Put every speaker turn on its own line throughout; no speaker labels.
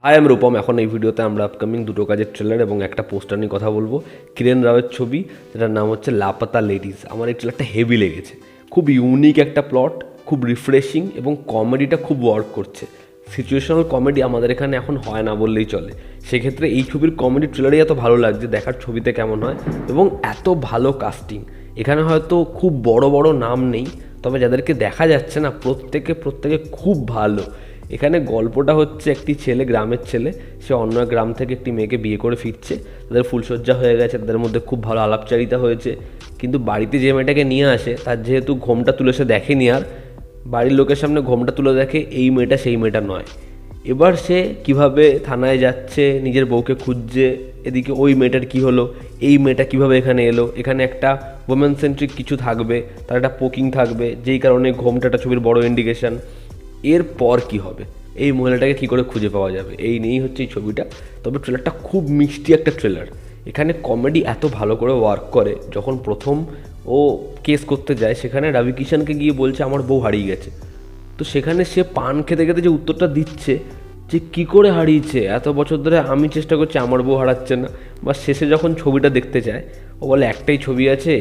High আমি রূপম। এখন এই ভিডিওতে আমরা আপকামিং দুটো কাজের ট্রেলার এবং একটা পোস্টার নিয়ে কথা বলবো। কিরণ রাওয়ের ছবি, যেটার নাম হচ্ছে লাপাতা লেডিস। আমার এই ট্রেলারটা হেভি লেগেছে। খুব ইউনিক একটা প্লট, খুব রিফ্রেশিং এবং কমেডিটা খুব ওয়ার্ক করছে। সিচুয়েশনাল কমেডি আমাদের এখানে এখন হয় না বললেই চলে। সেক্ষেত্রে এই ছবির কমেডি ট্রেলারই এত ভালো লাগছে, দেখার ছবিতে কেমন হয় এবং এত ভালো কাস্টিং। এখানে হয়তো খুব বড় বড় নাম নেই, তবে যাদেরকে দেখা যাচ্ছে না প্রত্যেকে খুব ভালো। এখানে গল্পটা হচ্ছে একটি ছেলে, গ্রামের ছেলে, সে অন্য এক গ্রাম থেকে একটি মেয়েকে বিয়ে করে ফিরছে। তাদের ফুলশয্যা হয়ে গেছে, তাদের মধ্যে খুব ভালো আলাপচারিতা হয়েছে, কিন্তু বাড়িতে যে মেয়েটাকে নিয়ে আসে তার যেহেতু ঘোমটা তুলে সে দেখেনি, আর বাড়ির লোকের সামনে ঘোমটা তুলে দেখে এই মেয়েটা সেই মেয়েটা নয়। এবার সে কিভাবে থানায় যাচ্ছে, নিজের বউকে খুঁজছে, এদিকে ওই মেয়েটার কি হলো, এই মেয়েটা কিভাবে এখানে এলো, এখানে একটা ওমেন সেন্ট্রিক কিছু থাকবে, তার একটা পোকিং থাকবে, যেই কারণে ঘোমটাটা ছবির বড় ইন্ডিকেশন। এরপর কি হবে, এই মহিলাটাকে কী করে খুঁজে পাওয়া যাবে, এই নিয়েই হচ্ছে এই ছবিটা। তবে ট্রেলারটা খুব মিষ্টি একটা ট্রেলার। এখানে কমেডি এত ভালো করে ওয়ার্ক করে। যখন প্রথম ও কেস করতে যায়, সেখানে রবি কিষানকে গিয়ে বলছে আমার বউ হারিয়ে গেছে। তো সেখানে সে পান খেতে খেতে যে উত্তরটা দিচ্ছে যে কী করে হারিয়েছে, এত বছর ধরে আমি চেষ্টা করছি, আমার বউ হারাচ্ছে না। বা শেষে যখন ছবিটা দেখতে যায়, ও বলে একটাই ছবি আছে,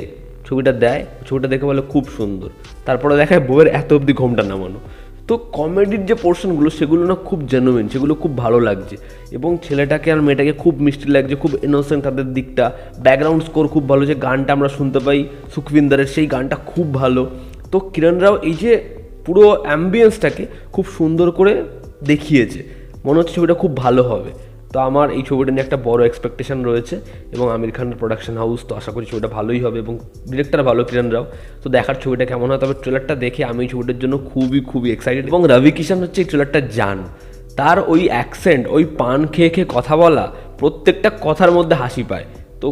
ছবিটা দেয়, ছবিটা দেখে বলে খুব সুন্দর, তারপরে দেখায় বউয়ের এত অবধি ঘোমটা নামানো। তো কমেডির যে পোর্শনগুলো সেগুলো না খুব জেনুইন, সেগুলো খুব ভালো লাগছে। এবং ছেলেটাকে আর মেয়েটাকে খুব মিষ্টি লাগছে, খুব ইনোসেন্ট তাদের দিকটা। ব্যাকগ্রাউন্ড স্কোর খুব ভালো, যে গানটা আমরা শুনতে পাই সুখবিন্দারের, সেই গানটা খুব ভালো। তো কিরণ রাও এই যে পুরো অ্যাম্বিয়েন্সটাকে খুব সুন্দর করে দেখিয়েছে, মনে হচ্ছে ছবিটা খুব ভালো হবে। তো আমার এই ছবিটা নিয়ে একটা বড় এক্সপেকটেশন রয়েছে, এবং আমির খানের প্রোডাকশন হাউস, তো আশা করি ছবিটা ভালোই হবে এবং ডিরেক্টর ভালো কিরণ রাও। তো দেখার ছবিটা কেমন হয়, তবে ট্রেলারটা দেখে আমি এই ছবিটার জন্য খুবই এক্সাইটেড। এবং রবি কিষান হচ্ছে এই ট্রেলারটা জান, তার ওই অ্যাকসেন্ট, ওই পান খেয়ে খেয়ে কথা বলা, প্রত্যেকটা কথার মধ্যে হাসি পায়। তো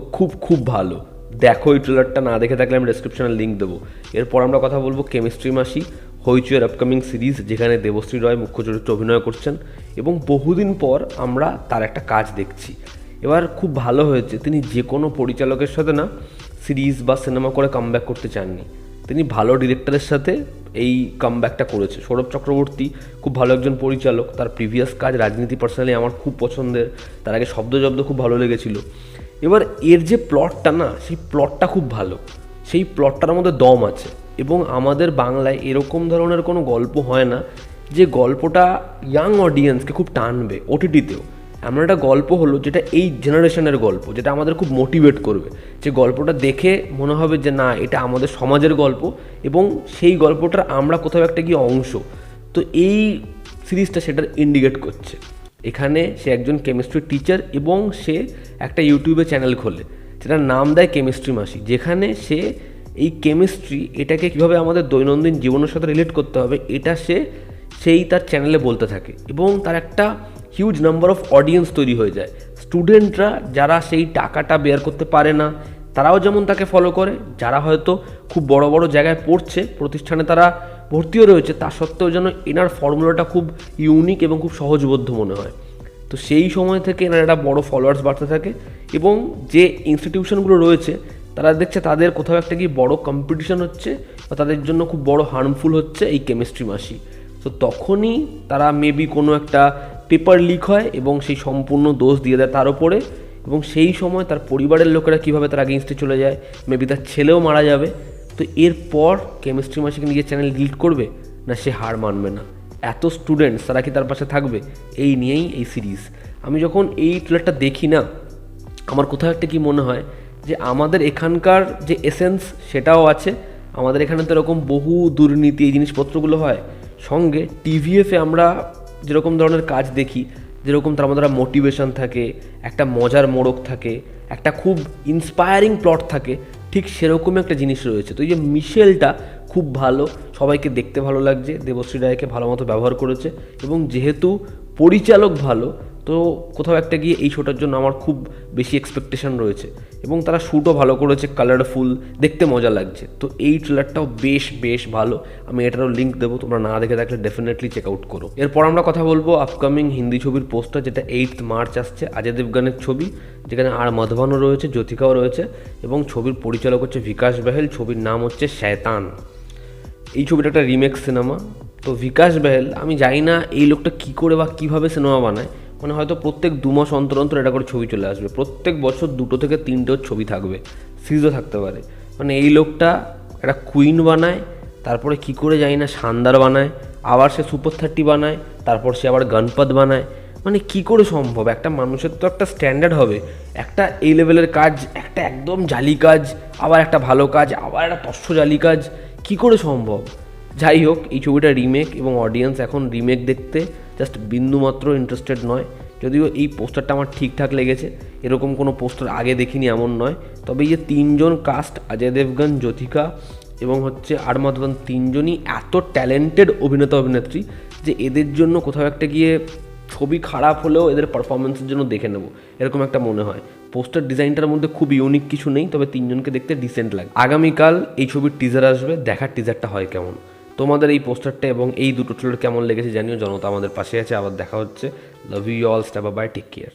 খুব ভালো। দেখো এই ট্রেলারটা, না দেখে থাকলে আমি ডেসক্রিপশনে লিঙ্ক দেবো। এরপর আমরা কথা বলবো কেমিস্ট্রি মাসি, হইচইয়ের আপকামিং সিরিজ, যেখানে দেবশ্রী রয় মুখ্য চরিত্রে অভিনয় করছেন এবং বহুদিন পর আমরা তার একটা কাজ দেখছি। এবার খুব ভালো হয়েছে, তিনি যে কোনো পরিচালকের সাথে না সিরিজ বা সিনেমা করে কামব্যাক করতে চাননি, তিনি ভালো ডিরেক্টরের সাথে এই কামব্যাকটা করেছে। সৌরভ চক্রবর্তী খুব ভালো একজন পরিচালক, তার প্রিভিয়াস কাজ রাজনীতি পার্সোনালি আমার খুব পছন্দের, তার আগে শব্দ খুব ভালো লেগেছিল। এবার এর যে প্লটটা না, সেই প্লটটা খুব ভালো, সেই প্লটটার মধ্যে দম আছে। এবং আমাদের বাংলায় এরকম ধরনের কোনো গল্প হয় না যে গল্পটা ইয়াং অডিয়েন্সকে খুব টানবে। ওটিটিতেও এমন একটা গল্প হলো যেটা এই জেনারেশনের গল্প, যেটা আমাদের খুব মোটিভেট করবে, যে গল্পটা দেখে মনে হবে যে না, এটা আমাদের সমাজের গল্প এবং সেই গল্পটার আমরা কোথাও একটা গিয়ে অংশ। তো এই সিরিজটা সেটার ইন্ডিকেট করছে। এখানে সে একজন কেমিস্ট্রি টিচার এবং সে একটা ইউটিউবে চ্যানেল খোলে, যেটার নাম দেয় কেমিস্ট্রি মাসি, যেখানে সে এই কেমিস্ট্রি, এটাকে কীভাবে আমাদের দৈনন্দিন জীবনের সাথে রিলেট করতে হবে, এটা সেই তার চ্যানেলে বলতে থাকে। এবং তার একটা হিউজ নাম্বার অফ অডিয়েন্স তৈরি হয়ে যায়। স্টুডেন্টরা যারা সেই টাকাটা বেয়ার করতে পারে না, তারাও যেমন তাকে ফলো করে, যারা হয়তো খুব বড় জায়গায় পড়ছে, প্রতিষ্ঠানে তারা ভর্তিও রয়েছে, তা সত্ত্বেও যেন এনার ফর্মুলাটা খুব ইউনিক এবং খুব সহজবোধ্য মনে হয়। তো সেই সময় থেকে এনার একটা বড় ফলোয়ার্স বাড়তে থাকে, এবং যে ইনস্টিটিউশনগুলো রয়েছে তারা দেখছে তাদের কোথাও একটা গিয়ে বড় কম্পিটিশন হচ্ছে, বা তাদের জন্য খুব বড় হার্মফুল হচ্ছে এই কেমিস্ট্রি মাসি। তো তখনই তারা মেবি কোনো একটা পেপার লিক হয় এবং সেই সম্পূর্ণ দোষ দিয়ে দেয় তার ওপরে, এবং সেই সময় তার পরিবারের লোকেরা কীভাবে তার আগেনস্টে চলে যায়, মেবি তার ছেলেও মারা যাবে। তো এরপর কেমিস্ট্রি মাসিকে নিজের চ্যানেল ডিলিট করবে না, সে হার মানবে না। এত স্টুডেন্টস, তারা কি তার পাশে থাকবে? এই নিয়েই এই সিরিজ। আমি যখন এই ট্রেলারটা দেখি না, আমার কোথাও একটা কি মনে হয় যে আমাদের এখানকার যে এসেন্স সেটাও আছে। আমাদের এখানে তো এরকম বহু দুর্নীতি, এই জিনিসপত্রগুলো হয়। সঙ্গে টিভিএফে আমরা যেরকম ধরনের কাজ দেখি, যেরকম তার মধ্যে মোটিভেশন থাকে, একটা মজার মোড়ক থাকে, একটা খুব ইন্সপায়ারিং প্লট থাকে, ঠিক সেরকমই একটা জিনিস রয়েছে। তো এই যে মিশেলটা খুব ভালো, সবাইকে দেখতে ভালো লাগছে, দেবশ্রী রায়কে ভালো মতো ব্যবহার করেছে, এবং যেহেতু পরিচালক ভালো, তো কোথাও একটা গিয়ে এই শোটার জন্য আমার খুব বেশি এক্সপেকটেশন রয়েছে। এবং তারা শ্যুটও ভালো করেছে, কালারফুল, দেখতে মজা লাগছে। তো এই ট্রেলারটাও বেশ ভালো। আমি এটারও লিঙ্ক দেবো, তোমরা না দেখে থাকলে ডেফিনেটলি চেক আউট করো। এরপর আমরা কথা বলবো আপকামিং হিন্দি ছবির পোস্টার, যেটা 8 মার্চ আসছে, অজয় দেবগানের ছবি, যেখানে আর মাধবানও রয়েছে, জ্যোতিকাও রয়েছে, এবং ছবির পরিচালক হচ্ছে বিকাশ বেহেল। ছবির নাম হচ্ছে শয়তান। এই ছবিটা একটা রিমেক সিনেমা। তো বিকাশ বেহেল, আমি জানি না এই লোকটা কী করে বা কীভাবে সিনেমা বানায়, মানে হয়তো প্রত্যেক 2 মাস অন্তর অন্তর এটা করে ছবি চলে আসবে, প্রত্যেক বছর 2 থেকে 3টে ছবি থাকবে, সিরিজও থাকতে পারে। মানে এই লোকটা একটা কুইন বানায়, তারপরে কি করে জানি না শানদার বানায়, আবার সে সুপার 30 বানায়, তারপর সে আবার গণপত বানায়। মানে কি করে সম্ভব? একটা মানুষের তো একটা স্ট্যান্ডার্ড হবে, একটা এই লেভেলের কাজ, একটা একদম জালি কাজ, আবার একটা ভালো কাজ, আবার একটা তস্য জালি কাজ, কি করে সম্ভব? যাই হোক, এই ছবিটা রিমেক এবং অডিয়েন্স এখন রিমেক দেখতে জাস্ট বিন্দুমাত্র ইন্টারেস্টেড নয়। যদিও এই পোস্টারটা আমার ঠিকঠাক লেগেছে, এরকম কোনো পোস্টার আগে দেখিনি এমন নয়। তবে এই যে 3জন কাস্ট, অজয় দেবগন, জ্যোতিকা এবং হচ্ছে আরমাধবন, 3জনই এত ট্যালেন্টেড অভিনেতা অভিনেত্রী যে এদের জন্য কোথাও একটা গিয়ে ছবি খারাপ হলেও এদের পারফরমেন্সের জন্য দেখে নেব, এরকম একটা মনে হয়। পোস্টার ডিজাইনটার মধ্যে খুব ইউনিক কিছু নেই, তবে 3জনকে দেখতে ডিসেন্ট লাগে। আগামীকাল এই ছবির টিজার আসবে, দেখার টিজারটা হয় কেমন। তোমাদের এই পোস্টারটা এবং এই দুটো ট্রেলার কেমন লেগেছে জানিও। জনতা আমাদের পাশে আছে, আবার দেখা হচ্ছে। লাভ ইউ অল, স্ট্যাপ বাই, টেক কেয়ার।